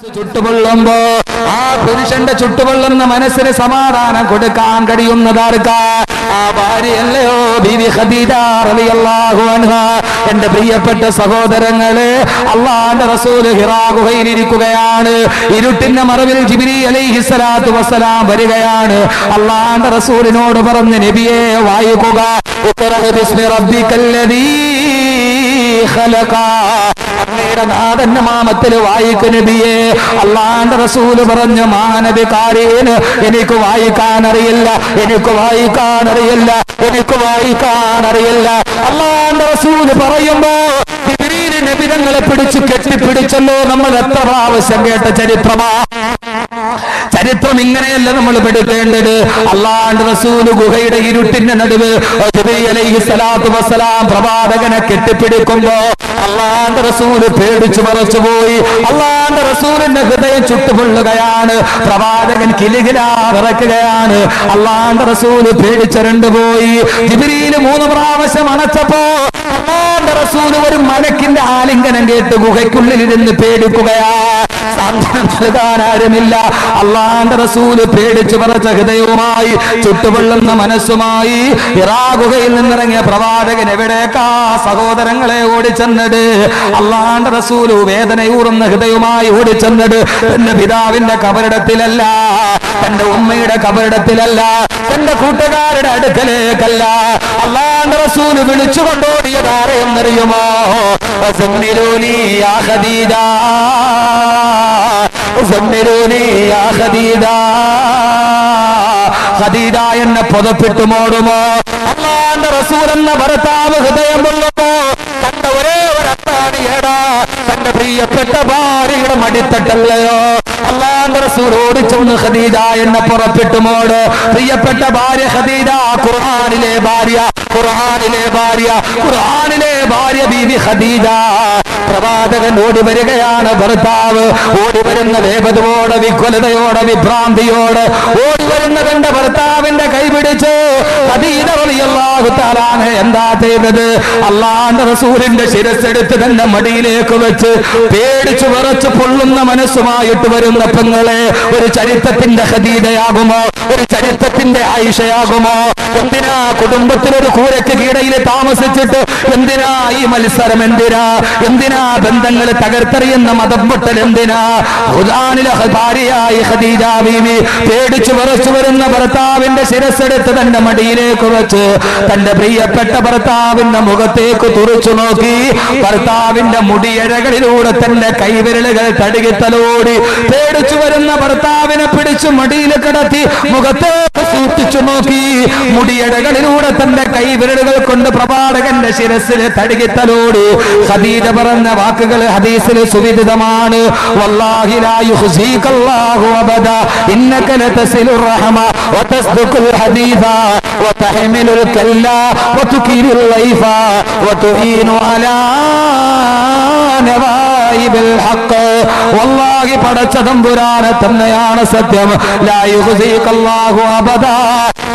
ചുട്ടുപൊള്ളുമ്പോ ആ പുരുഷന്റെ ചുട്ടുപൊള്ളുന്ന മനസ്സിന് സമാധാനം കൊടുക്കാൻ കഴിയുന്നതാർക്കാ? ആ ഭാര്യയല്ലയോ ബീവി ഖദീജ റളിയല്ലാഹു അൻഹ. എന്റെ പ്രിയപ്പെട്ട സഹോദരങ്ങളെ, അല്ലാഹുവിന്റെ റസൂൽ ഹിറാ ഗുഹയിൽ ഇരിക്കുകയാണ്. ഇരുട്ടിന്റെ മറവിൽ ജിബ്രീൽ അലൈഹിസ്സലാത്തു വസ്സലാം വരികയാണ്. അല്ലാഹുവിന്റെ റസൂലിനോട് പറഞ്ഞു, നബിയെ വായിക്കുക, ഇഖ്റഅ ബിസ്മി റബ്ബിക്കല്ലദീ ഖലഖ. അങ്ങയുടെ നാഥന്റെ നാമത്തിൽ വായിക്കു നബിയെ. അല്ലാഹുവിന്റെ റസൂല് പറഞ്ഞു, മാനബി കാരീന്, എനിക്ക് വായിക്കാൻ അറിയില്ല, എനിക്ക് വായിക്കാൻ അറിയില്ല, എനിക്ക് വായിക്കാൻ അറിയില്ല. അല്ലാഹുവിന്റെ റസൂല് പറയുമ്പോ ജിബ്രീൽ നബി തങ്ങളെ പിടിച്ചു കെട്ടിപ്പിടിച്ചല്ലോ. നമ്മൾ എത്ര പ്രാവശ്യം കേട്ട ചരിത്രം ഇങ്ങനെയല്ല നമ്മൾ പഠിക്കേണ്ടത്. അല്ലാഹുവിന്റെ റസൂല് ഗുഹയുടെ ഇരുട്ടിന്റെ നടുവ് ജിബ്രീൽ അലൈഹിസ്സലാത്തു വസ്സലാം പ്രവാചകനെ കെട്ടിപ്പിടിക്കുമ്പോ അല്ലാഹുവിന്റെ റസൂല് പേടിച്ചു മറച്ചുപോയി. അല്ലാഹുവിന്റെ റസൂലിന്റെ ഹൃദയം ചുട്ടുപൊള്ളുകയാണ്. പ്രവാചകൻ കിലുകിലാ വിറയ്ക്കുകയാണ്. അല്ലാഹുവിന്റെ റസൂല് പേടിച്ചരണ്ടുപോയി. ജിബ്രീൽ 3 പ്രാവശ്യം അണച്ചപ്പോ അല്ലാഹുവിന്റെ റസൂല് ഒരു മലക്കിന്റെ ആലിംഗനം കേട്ട് ഗുഹയ്ക്കുള്ളിലിരുന്ന് പേടിക്കുകയാ. സാന്ത്വനം നൽകാൻ ആരുമില്ല. അല്ലാഹുവിന്റെ റസൂല് പേടിച്ചു പറച്ച ഹൃദയവുമായി ചുട്ടുപൊള്ളുന്ന മനസ്സുമായി ഹിറാ ഗുഹയിൽ നിന്നിറങ്ങിയ പ്രവാചകൻ എവിടേക്കാ സഹോദരങ്ങളെ ഓടിച്ചെന്നത്? അല്ലാഹുവിന്റെ റസൂല് വേദനയൂറുന്ന ഹൃദയവുമായി ഓടിച്ചെന്നത് തന്റെ പിതാവിന്റെ കബറിടത്തിലല്ല, തന്റെ ഉമ്മയുടെ കബറിടത്തിലല്ല, തന്റെ കൂട്ടുകാരുടെ അടുക്കലേക്കല്ല. അല്ലാഹുവിന്റെ റസൂല് വിളിച്ചു കൊണ്ടോടിയതാരെന്നറിയുമോ? സമ്മിലൂനി യാ ഖദീജ, സമ്മിലൂനി യാ ഖദീജ. ഖദീജ എന്നെ പുതപ്പിട്ടു മോടുമോ? അല്ലാഹുവിന്റെ റസൂൽ എന്ന ഭർത്താവ് ഹൃദയം കൊള്ളുമ്പോ തന്റെ ഒരേ ഒരത്താണ് ഏടാ, തന്റെ പ്രിയപ്പെട്ട ഭാര്യയുടെ മടിത്തട്ടല്ലയോ? അല്ലാഹുവിന്റെ റസൂൽ ഓടിച്ചൊന്ന് ഖദീജ എന്നെ പുറപ്പെട്ടു മോട്. പ്രിയപ്പെട്ട ഭാര്യ ഖദീജ, ഖുർആനിലെ ഭാര്യ, ഖുർആനിലെ ഭാര്യ, ഖുർആനിലെ ഭാര്യ ബീവി ഖദീജ. പ്രവാചകൻ ഓടി വരികയാണ്. ഭർത്താവ് ഓടി വരുന്ന വേഗതയോടെ, വിഹ്വലതയോടെ, വിഭ്രാന്തിയോടെ ഓടി വരുന്ന തന്റെ ഭർത്താവിന്റെ കൈപിടിച്ച് ഖദീജ റളിയല്ലാഹു തആല അൻഹ എന്താ ചെയ്തത്? അല്ലാഹുവിന്റെ റസൂലിന്റെ ശിരസ്സെടുത്ത് തന്റെ മടിയിലേക്ക് വെച്ച് പേടിച്ചു വിറച്ച് പൊള്ളുന്ന മനസ്സുമായിട്ട് വരുന്ന പെങ്ങളെ ഒരു ചരിത്രത്തിന്റെ ഖദീജയാകുമോ? ഒരു ചരിത്രത്തിന്റെ ആയിഷയാകുമോ? എന്തിനാ കുടുംബത്തിലൊരു കൂരയ്ക്ക് കീഴയിൽ താമസിച്ചിട്ട് എന്തിനാ ഈ മത്സരം? എന്തിനാ ബന്ധങ്ങൾ തകർത്തെറിയുന്ന മതം പൊട്ടൽ? എന്തിനാ? ഖുർആനിലെ ഭാര്യയായി ഖദീജ ബീവി പേടിച്ചു വിറച്ചു വരുന്ന ഭർത്താവിന്റെ ശിരസ്സെടുത്ത് തന്റെ മടിയിലേക്ക് വെച്ച് തന്റെ പ്രിയപ്പെട്ട ഭർത്താവിന്റെ മുഖത്തേക്ക് തുറച്ചു നോക്കി. ഭർത്താവിന്റെ മുടിയഴകളിലൂടെ തന്റെ കൈവിരലുകൾ തടുകിത്തലോടി പേടിച്ചു വരുന്ന ഭർത്താവിനെ പിടിച്ചു മടിയിൽ കിടത്തി മുഖത്തേക്ക് സൂക്ഷിച്ചു നോക്കി. മുടിയഴകളിലൂടെ തന്റെ കൈവിരലുകൾ കൊണ്ട് പ്രവാചകന്റെ ശിരസ്സിൽ തടുകിത്തലോടി. ഖദീജ പറഞ്ഞ വാക്കുകൾ ഹദീസിൽ സുവിദിതമാണ്. വല്ലാഹി ലാ യുഖ്സീകല്ലാഹു അബദാ ഇന്നക ലതസിലുർ റഹമ വതസ്ദുഖുൽ ഹദീസ വതഹ്മിലുൽ കല്ലാ വതുകീറുൽ ലൈഫ വതുഈനു അലാ നവായിബിൽ ഹഖ്. വല്ലാഹി പടച്ച തമ്പുരാനെ തന്നെയാണ് സത്യം. ലാ യുഖ്സീകല്ലാഹു അബദാ,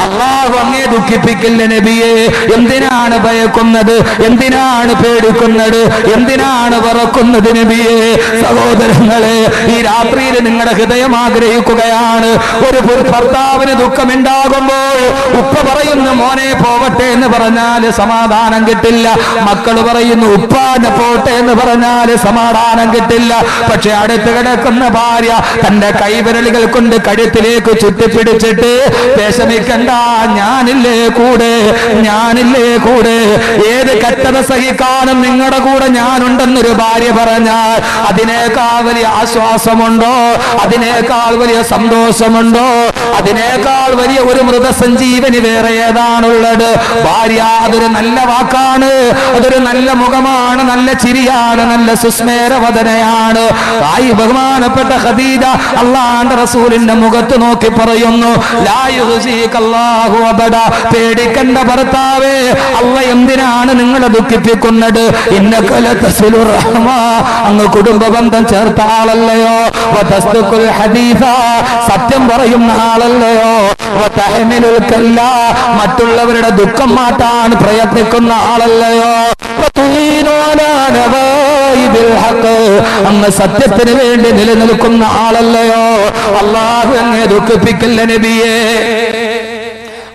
അല്ലാഹു അങ്ങേ ദുഃഖിപ്പിക്കില്ല നബിയെ. എന്തിനാണ് ഭയക്കുന്നത്? എന്തിനാണ് പേടിക്കുന്നത്? എന്തിനാണ് വിറക്കുന്നത് നബിയെ? സഹോദരങ്ങളെ, ഈ രാത്രിയിൽ നിങ്ങളുടെ ഹൃദയം ആഗ്രഹിക്കുകയാണ്. ഒരു ഭർത്താവിന് ദുഃഖമുണ്ടാകുമ്പോൾ ഉപ്പ പറയുന്നു മോനെ പോവട്ടെ എന്ന് പറഞ്ഞാൽ സമാധാനം കിട്ടില്ല. മക്കൾ പറയുന്നു ഉപ്പാനെ പോട്ടെ എന്ന് പറഞ്ഞാൽ സമാധാനം കിട്ടില്ല. പക്ഷെ അടുത്ത് കിടക്കുന്ന ഭാര്യ തന്റെ കൈവിരലുകൾ കൊണ്ട് കഴുത്തിലേക്ക് ചുറ്റിപ്പിടിച്ചിട്ട് വിഷമിക്കണ്ട, ഞാനില്ലേ കൂടെ, ഞാനില്ലേ കൂടെ, ഏത് കഷ്ടത സഹിക്കാനും നിങ്ങളുടെ കൂടെ ഞാനുണ്ടെന്നൊരു ഭാര്യ പറഞ്ഞാൽ അതിനേക്കാൾ വലിയ ആശ്വാസമുണ്ടോ? അതിനേക്കാൾ വലിയ സന്തോഷമുണ്ടോ? അതിനേക്കാൾ വലിയ ഒരു മൃതസഞ്ജീവനി വേറെ ഏതാണുള്ളത്? ഭാര്യ അതൊരു നല്ല വാക്കാണ്, അതൊരു നല്ല മുഖമാണ്, നല്ല ചിരിയാണ്, നല്ല സുസ്മേരവദനയാണ്. ആയി ബഹുമാനപ്പെട്ട ഖദീജ അല്ലാഹുവിന്റെ റസൂലിന്റെ മുഖത്ത് നോക്കി പറയുന്നു, ലാ യുഖ്സീകല്ലാഹു അബദാ, പേടിക്കണ്ട ഭർത്താവേ, അല്ലാഹ് എന്തിനാണ് നിങ്ങളെ ദുഃഖിപ്പിക്കുന്നത്? ഇന്നക ലതസിലുർ റഹ്മ, അങ്ങ് കുടുംബ ബന്ധം ചേർത്ത ആളല്ലയോ? വതസ്ദുഖുൽ ഹദീസ, സത്യം പറയുന്ന ആളല്ലയോ? വതഹ്മിലുൽ കല്ലാ, മറ്റുള്ളവരുടെ ദുഃഖം മാറ്റാൻ പ്രയത്നിക്കുന്ന ആളല്ലയോ? വതുഈനു അലാ നവാ ബിൽ ഹഖ്, അങ്ങ് സത്യത്തിന് വേണ്ടി നിലനിൽക്കുന്ന ആളല്ലയോ? അല്ലാഹു അങ്ങേ ദുഃഖിപ്പിക്കില്ല നബിയേ,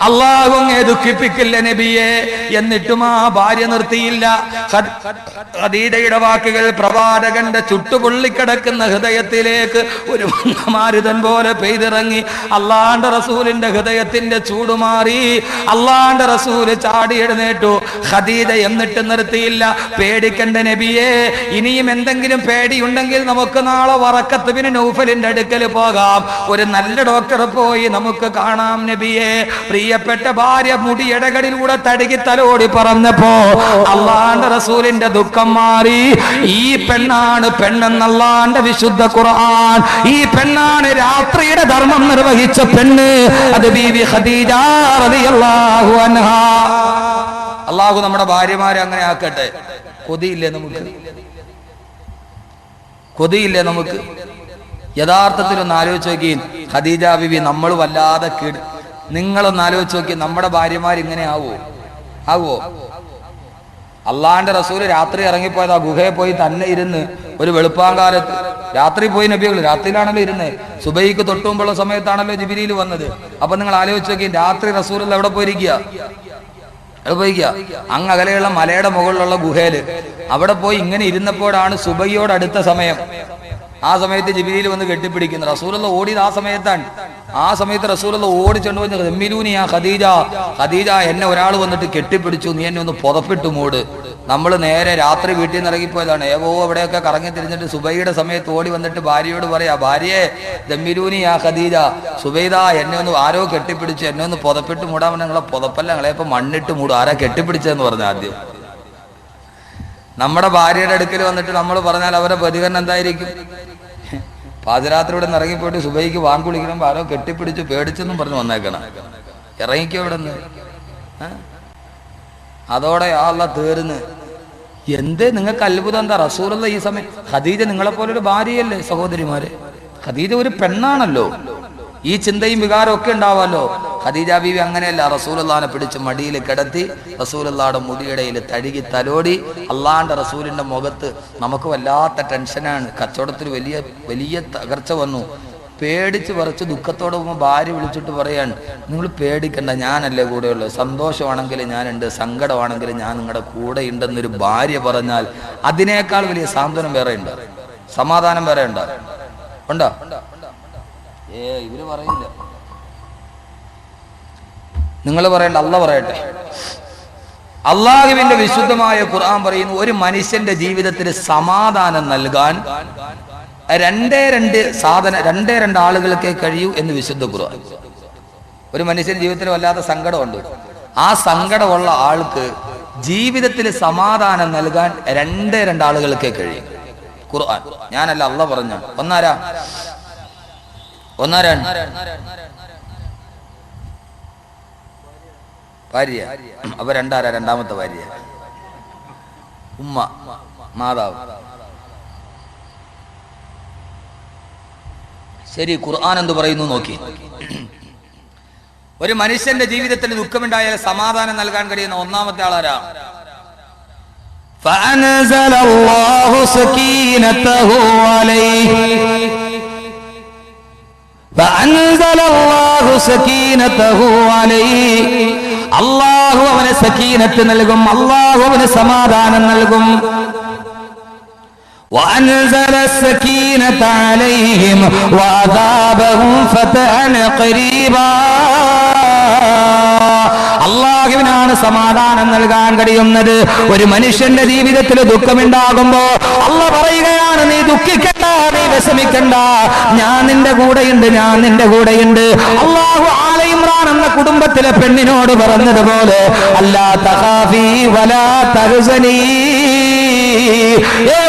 അല്ലാഹു അങ്ങേ ദുഃഖിപ്പിക്കില്ല നബിയെ. എന്നിട്ടും ആ ഭാര്യ നിർത്തിയില്ല. ഖദീജയുടെ വാക്കുകൾ പ്രവാചകന്റെ ചുട്ടുപൊള്ളിക്കിടക്കുന്ന ഹൃദയത്തിലേക്ക് ഒരു മാരുതൻ പോലെ പെയ്തിറങ്ങി. അള്ളാന്റെ റസൂലിന്റെ ഹൃദയത്തിന്റെ ചൂടുമാറി. അള്ളാന്റെ റസൂല് ചാടി എഴുന്നേറ്റു. ഖദീജ എന്നിട്ട് നിർത്തിയില്ല. പേടിക്കണ്ട നബിയെ, ഇനിയും എന്തെങ്കിലും പേടിയുണ്ടെങ്കിൽ നമുക്ക് നാളെ വറക്കത്ത് ബിൻ നൗഫലിന്റെ അടുക്കൽ പോകാം, ഒരു നല്ല ഡോക്ടറെ പോയി നമുക്ക് കാണാം നബിയെ. പ്രിയപ്പെട്ട ഭാര്യ മുടിയടകളിലൂടെ തടുകി തലോടി പറഞ്ഞപ്പോ അള്ളാന്റെ റസൂലിന്റെ ദുഃഖം മാറി. ഈ പെണ്ണാണ് പെണ്ണെന്നല്ലാന്റെ വിശുദ്ധ ഖുർആൻ. ഈ പെണ്ണാണ് രാത്രിയുടെ ധർമ്മം നിർവഹിച്ച പെണ്ണ്. അത് ബീവി ഖദീജ റളിയല്ലാഹു അൻഹാ. അള്ളാഹു നമ്മുടെ ഭാര്യമാരെ അങ്ങനെ ആക്കട്ടെ. കൊതിയില്ലേ നമുക്ക്? കൊതിയില്ലേ നമുക്ക്? യഥാർത്ഥത്തിൽ ഒന്ന് ആലോചിച്ച് നോക്കി. ഖദീജ ബീവി നമ്മൾ വല്ലാതെ നിങ്ങളൊന്ന് ആലോചിച്ച് നോക്കി, നമ്മുടെ ഭാര്യമാർ ഇങ്ങനെ ആവോ? അള്ളാന്റെ റസൂല് രാത്രി ഇറങ്ങിപ്പോയത് ആ ഗുഹയിൽ പോയി തന്നെ ഇരുന്ന് ഒരു വെളുപ്പാങ്കാലത്ത് രാത്രി പോയി നബികൾ രാത്രിയിലാണല്ലോ ഇരുന്നത്. സുബൈക്ക് തൊട്ടുമുമ്പുള്ള സമയത്താണല്ലോ ജിബ്രീൽ വന്നത്. അപ്പൊ നിങ്ങൾ ആലോചിച്ച് നോക്കി, രാത്രി റസൂൽ എവിടെ പോയിരിക്കുക? അങ്ങ് അകലെയുള്ള മലയുടെ മുകളിലുള്ള ഗുഹയില് അവിടെ പോയി ഇങ്ങനെ ഇരുന്നപ്പോഴാണ് സുബൈയോട് അടുത്ത സമയം. ആ സമയത്ത് ജിബ്രീൽ വന്ന് കെട്ടിപ്പിടിക്കുന്നു. റസൂലുള്ള ഓടിയത് ആ സമയത്താണ്. ആ സമയത്ത് റസൂലുള്ള ഓടിച്ചെന്ന് പറഞ്ഞു, ദമ്മിലൂനി ആ ഖദീജ, ഖദീജ എന്നെ ഒരാൾ വന്നിട്ട് കെട്ടിപ്പിടിച്ചു, നീ എന്നെ ഒന്ന് പുതപ്പിട്ട് മൂട്. നമ്മൾ നേരെ രാത്രി വീട്ടിൽ നിന്ന് ഇറങ്ങിപ്പോയതാണ്. അവിടെയൊക്കെ കറങ്ങി തിരിഞ്ഞിട്ട് സുബൈയുടെ സമയത്ത് ഓടി വന്നിട്ട് ഭാര്യയോട് പറയാ, ഭാര്യയെ ദമ്മിലൂനി ആ ഖദീജ, സുബൈദ എന്നെ ഒന്ന് ആരോ കെട്ടിപ്പിടിച്ചു, എന്നെ ഒന്ന് പുതപ്പിട്ട് മൂടാൻ പറഞ്ഞാൽ നിങ്ങളെ പുതപ്പല്ല, നിങ്ങളെ ഇപ്പൊ മണ്ണിട്ട് മൂടും. ആരാ കെട്ടിപ്പിടിച്ചതെന്ന് പറഞ്ഞു. ആദ്യം നമ്മുടെ ഭാര്യയുടെ അടുക്കൽ വന്നിട്ട് നമ്മൾ പറഞ്ഞാൽ അവരുടെ പ്രതികരണം എന്തായിരിക്കും? പാതിരാത്രിയുടെ ഇറങ്ങിപ്പോയിട്ട് സുബൈക്ക് വാങ്ങി കുളിക്കണം, ആരോ കെട്ടിപ്പിടിച്ച് പേടിച്ചെന്നും പറഞ്ഞു വന്നേക്കണം. ഇറങ്ങിക്കോ ഇവിടെ നിന്ന്. അതോടെ അള്ളാ തീർന്ന്. എന്തേ നിങ്ങൾക്ക് അത്ഭുതം എന്താ? റസൂലുള്ള ഈ സമയം ഖദീജ നിങ്ങളെപ്പോലൊരു ഭാര്യയല്ലേ സഹോദരിമാരെ? ഖദീജ ഒരു പെണ്ണാണല്ലോ. ഈ ചിന്തയും വികാരവും ഒക്കെ ഉണ്ടാവാമല്ലോ. ഖദീജ ബീവി അങ്ങനെയല്ല. റസൂലുള്ളാഹിനെ പിടിച്ച് മടിയിൽ കിടത്തി റസൂലുള്ളാഹിയുടെ മുടിയിടയിൽ തഴുകി തലോടി. അള്ളാന്റെ റസൂലിന്റെ മുഖത്ത് നമുക്ക് വല്ലാത്ത ടെൻഷനാണ്. കച്ചവടത്തിൽ വലിയ വലിയ തകർച്ച വന്നു. പേടിച്ച് പറിച്ച് ദുഃഖത്തോടെ പോകുമ്പോൾ ഭാര്യ വിളിച്ചിട്ട് പറയാണ്, നിങ്ങൾ പേടിക്കണ്ട, ഞാനല്ലേ കൂടെയുള്ളത്. സന്തോഷമാണെങ്കിൽ ഞാനുണ്ട്, സങ്കടമാണെങ്കിൽ ഞാൻ നിങ്ങളുടെ കൂടെ ഉണ്ടെന്നൊരു ഭാര്യ പറഞ്ഞാൽ അതിനേക്കാൾ വലിയ സാന്ത്വനം വേറെ ഉണ്ട്, സമാധാനം വേറെ ഉണ്ടോ? ഇവര് പറയില്ല. നിങ്ങൾ പറയണ്ട, അള്ളാഹ് പറയട്ടെ. അള്ളാഹുവിന്റെ വിശുദ്ധമായ ഖുർആൻ പറയുന്നു, ഒരു മനുഷ്യന്റെ ജീവിതത്തിൽ സമാധാനം നൽകാൻ രണ്ടേ രണ്ട് ആളുകൾക്കേ കഴിയൂ എന്ന് വിശുദ്ധ ഖുർആൻ. ഒരു മനുഷ്യന്റെ ജീവിതത്തിൽ വല്ലാത്ത സങ്കടമുണ്ട്. ആ സങ്കടമുള്ള ആൾക്ക് ജീവിതത്തിൽ സമാധാനം നൽകാൻ രണ്ടേ ആളുകൾക്കേ കഴിയും. ഖുർആൻ, ഞാനല്ല, അള്ളാഹ് പറഞ്ഞു. ഒന്നാരാ? ഭാര്യ. അപ്പൊ രണ്ടാരാ? രണ്ടാമത്തെ ഭാര്യ, ഉമ്മ, മാതാവ്. ശരി, ഖുർആൻ എന്ത് പറയുന്നു നോക്കി. ഒരു മനുഷ്യന്റെ ജീവിതത്തിൽ ദുഃഖമുണ്ടായാൽ സമാധാനം നൽകാൻ കഴിയുന്ന ഒന്നാമത്തെ ആളാരാ? فأنزل الله سكينته عليه فأنزل الله سكينته عليه. അല്ലാഹു അവന് സക്കീനത്ത് നൽകും, അല്ലാഹു അവന് സമാധാനം നൽകും. وأنزل السكينة عليهم وأثابهم فتحا قريبا. അള്ളാഹുവിനാണ് സമാധാനം നൽകാൻ കഴിയുന്നത്. ഒരു മനുഷ്യന്റെ ജീവിതത്തിൽ ദുഃഖമുണ്ടാകുമ്പോ അള്ളാഹ് പറയുകയാണ്, നീ ദുഃഖിക്കണ്ട, നീ വിഷമിക്കണ്ട, ഞാൻ നിന്റെ കൂടെയുണ്ട്, ഞാൻ നിന്റെ കൂടെയുണ്ട്. അള്ളാഹു ആല ഇമ്രാൻ എന്ന കുടുംബത്തിലെ പെണ്ണിനോട് പറഞ്ഞതുപോലെ, അല്ലാ തഖാഫി വലാ തഹ്സനി,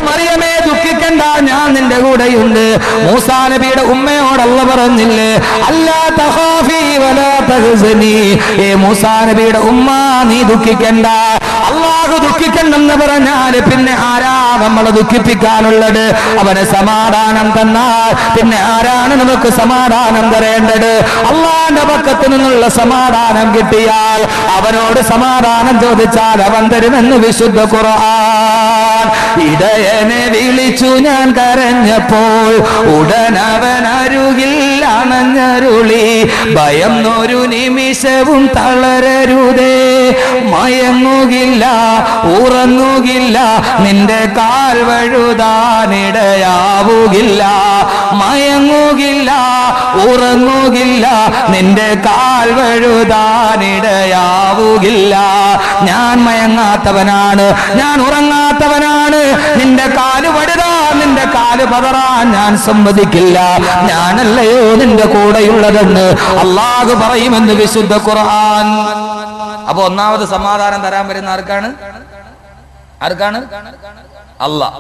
മറിയമേ ദുഃഖിക്കണ്ട, ഞാൻ നിന്റെ കൂടെയുണ്ട്. മൂസാ നബിയുടെ ഉമ്മയോട് അല്ലാഹ് പറഞ്ഞില്ലേ, അല്ലാ തഖാഫി വലാ തഹ്സനി, മൂസാ നബിയുടെ ഉമ്മ നീ ദുഃഖിക്കണ്ട. അല്ലാഹു ദുഃഖിക്കണ്ടെന്ന് പറഞ്ഞാൽ പിന്നെ ആരാ നമ്മളെ ദുഃഖിപ്പിക്കാനുള്ളത്? അവന് സമാധാനം തന്നാൽ പിന്നെ ആരാണ് നമുക്ക് സമാധാനം തരേണ്ടത്? അള്ളാന്റെ പക്കത്തു നിന്നുള്ള സമാധാനം കിട്ടിയാൽ അവനോട് സമാധാനം ചോദിച്ചാൽ അവൻ തരുമെന്ന് വിശുദ്ധ ഖുർആൻ. ഇടയനെ വിളിച്ചു ഞാൻ കരഞ്ഞപ്പോൾ ഉടനവൻ അരുകിൽ അണഞ്ഞരുളി, ഭയം ഒരു നിമിഷവും തളരരുതേ, മയങ്ങുകില്ല ഉറങ്ങുകില്ല, നിന്റെ കാൽ വഴുതാനിടയാവുകില്ല, മയങ്ങുകില്ല ഉറങ്ങുകില്ല, നിന്റെ കാൽ വഴുതാനിടയാവുകില്ല. ഞാൻ മയങ്ങാത്തവനാണ്, ഞാൻ ഉറങ്ങാത്തവനാണ്, നിന്റെ കാല് വഴുതാൻ, നിന്റെ കാല് പതറാൻ ഞാൻ സമ്മതിക്കില്ല, ഞാനല്ലയോ നിന്റെ കൂടെയുള്ളതെന്ന് അല്ലാഹു പറയുമെന്ന് വിശുദ്ധ ഖുർആൻ. അപ്പൊ ഒന്നാമത് സമാധാനം തരാൻ വരുന്ന ആർക്കാണ്? അല്ലാഹ്.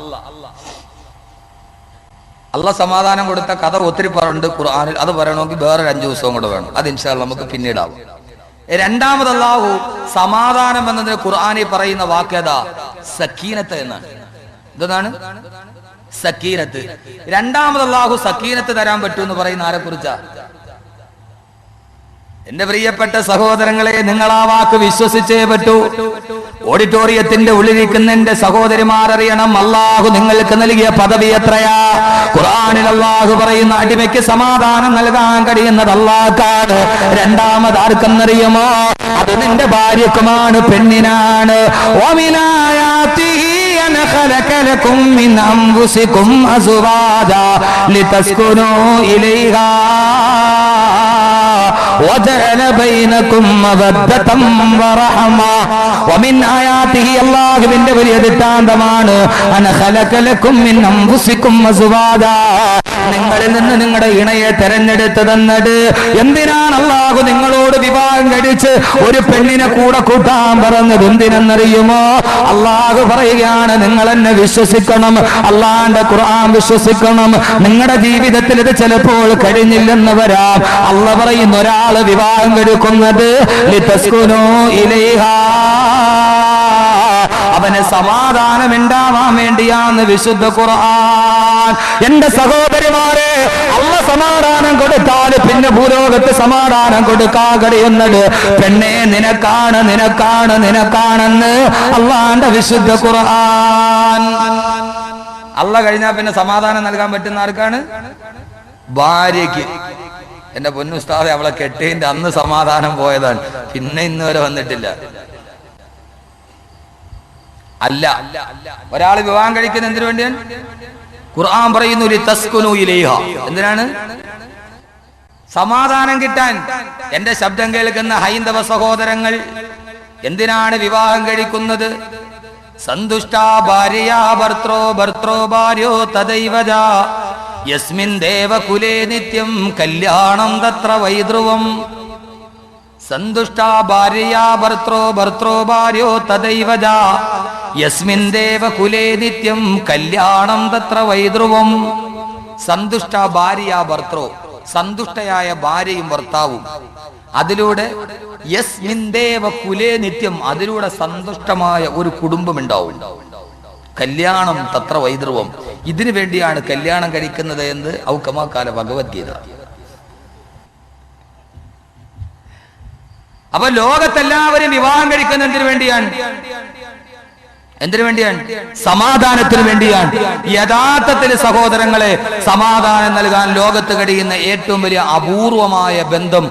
അല്ലാഹ് സമാധാനം കൊടുത്ത കഥ ഒത്തിരി പറയുന്നുണ്ട് ഖുർആനിൽ. അത് പറയണമെങ്കിൽ വേറൊരു 5 ദിവസവും കൂടെ വേണം. അത് ഇൻഷാ അല്ലാഹ് നമുക്ക് പിന്നീടാവും. രണ്ടാമത് അല്ലാഹു സമാധാനം എന്നതിന് ഖുർആനിൽ പറയുന്ന വാക്യത സക്കീനത്ത് എന്നാണ്. എന്താണ് സക്കീനത്ത്? രണ്ടാമത് അല്ലാഹു സക്കീനത്ത് തരാൻ പറ്റുമെന്ന് പറയുന്ന ആരെ കുറിച്ചാ? എന്റെ പ്രിയപ്പെട്ട സഹോദരങ്ങളെ, നിങ്ങൾ ആ വാക്ക് വിശ്വസിച്ചേ പറ്റൂ. ഓഡിറ്റോറിയത്തിന്റെ ഉള്ളിലിരിക്കുന്ന എന്റെ സഹോദരിമാരറിയണം, അല്ലാഹു നിങ്ങൾക്ക് നൽകിയ പദവി എത്രയാ. ഖുർആനിൽ അല്ലാഹു പറയുന്ന അടിമയ്ക്ക് സമാധാനം നൽകാൻ കഴിയുന്നത് അല്ലാഹുവാണ്. രണ്ടാമത് ആർക്കെന്നറിയുമോ? അത് നിന്റെ ഭാര്യക്കുമാണ്, പെണ്ണിനാണ്. خلق لكم من أنفسكم أزواجا لتسكنوا إليها وجعل بينكم مودة ورحمة ومن آياته الله بن വലിയ ദൃഷ്ടാന്തമാണ് أن خلق لكم من أنفسكم أزواجا, നിങ്ങളിൽ നിന്ന് നിങ്ങളുടെ ഇണയെ തെരഞ്ഞെടുത്ത് തന്നത്. എന്തിനാണ് അല്ലാഹു നിങ്ങളോട് വിവാഹം കഴിച്ച് ഒരു പെണ്ണിനെ കൂടെ കൂട്ടാൻ പറഞ്ഞത്? എന്തിനെന്നറിയുമോ? അല്ലാഹു പറയുകയാണ്, നിങ്ങൾ എന്നെ വിശ്വസിക്കണം, അല്ലാഹുവിന്റെ ഖുർആൻ വിശ്വസിക്കണം. നിങ്ങളുടെ ജീവിതത്തിൽ ഇത് ചിലപ്പോൾ കഴിഞ്ഞില്ലെന്ന് വരാം. അല്ലാഹു പറയുന്ന ഒരാള് വിവാഹം കഴിക്കുന്നത് ലിതസ്കുനൂ ഇലൈഹാ, അവന് സമാധാനം ഉണ്ടാവാൻ വേണ്ടിയാന്ന് വിശുദ്ധ ഖുർആൻ. എന്റെ സഹോദരിമാരെ, അല്ലാഹു സമാധാനം കൊടുത്താൽ പിന്നെ ഭൂലോകത്ത് സമാധാനം കൊടുക്കാൻ കഴിയുന്നത് പെണ്ണെ നിനക്കാണ്, നിനക്കാണ്, നിനക്കാണെന്ന് അല്ലാഹുവിന്റെ വിശുദ്ധ ഖുർആൻ. അല്ലാഹു കഴിഞ്ഞാൽ പിന്നെ സമാധാനം നൽകാൻ പറ്റുന്ന ആർക്കാണ്? ഭാര്യയ്ക്ക്. എന്റെ പൊന്നുസ്താദെ, അവളെ കെട്ടിയതിന്റെ അന്ന് സമാധാനം പോയതാണ്, പിന്നെ ഇന്ന് വരെ വന്നിട്ടില്ല. അല്ല, ഒരാൾ വിവാഹം കഴിക്കുന്ന എന്തിനു വേണ്ടിയാണ്? ഖുർആൻ പറയുന്നു ലിതസ്കുനൂ ഇലൈഹാ. എന്തിനാണ്? സമാധാനം കിട്ടാൻ. എന്റെ ശബ്ദം കേൾക്കുന്ന ഹൈന്ദവ സഹോദരങ്ങൾ, എന്തിനാണ് വിവാഹം കഴിക്കുന്നത്? സന്തുഷ്ടാ ഭാര്യാ ഭർത്രോ ഭർത്രോ ഭാര്യോ തദൈവജ യസ്മിൻ ദേവകുലേ നിത്യം കല്യാണം തത്ര വൈധ്രുവം. സന്തുഷ്ടാ ഭാര്യാ ഭർത്രോ ഭർത്രോ ഭാര്യോ തദൈവജ യസ്മിൻ ദേവകുലേ നിത്യം കല്യാണം തത്ര വൈധ്രുവം. സന്തുഷ്ട ഭാര്യാ ഭർത്രോ, സന്തുഷ്ടയായ ഭാര്യയും ഭർത്താവും, അതിലൂടെ യസ്മിൻ ദേവകുലേ നിത്യം, അതിലൂടെ സന്തുഷ്ടമായ ഒരു കുടുംബം ഉണ്ടാവും. കല്യാണം തത്ര വൈധ്രുവം. ഇതിനു വേണ്ടിയാണ് കല്യാണം കഴിക്കുന്നത് എന്ന് ഔക്കമാക്കാല ഭഗവത്ഗീത. അപ്പൊ ലോകത്തെല്ലാവരും വിവാഹം കഴിക്കുന്ന എന്തിനു വേണ്ടിയാണ്? എന്തിനു വേണ്ടിയാണ്? സമാധാനത്തിന് വേണ്ടിയാണ്. യഥാർത്ഥത്തിൽ സഹോദരങ്ങളെ, സമാധാനം നൽകാൻ ലോകത്ത് കഴിയുന്ന ഏറ്റവും വലിയ അപൂർവമായ ബന്ധം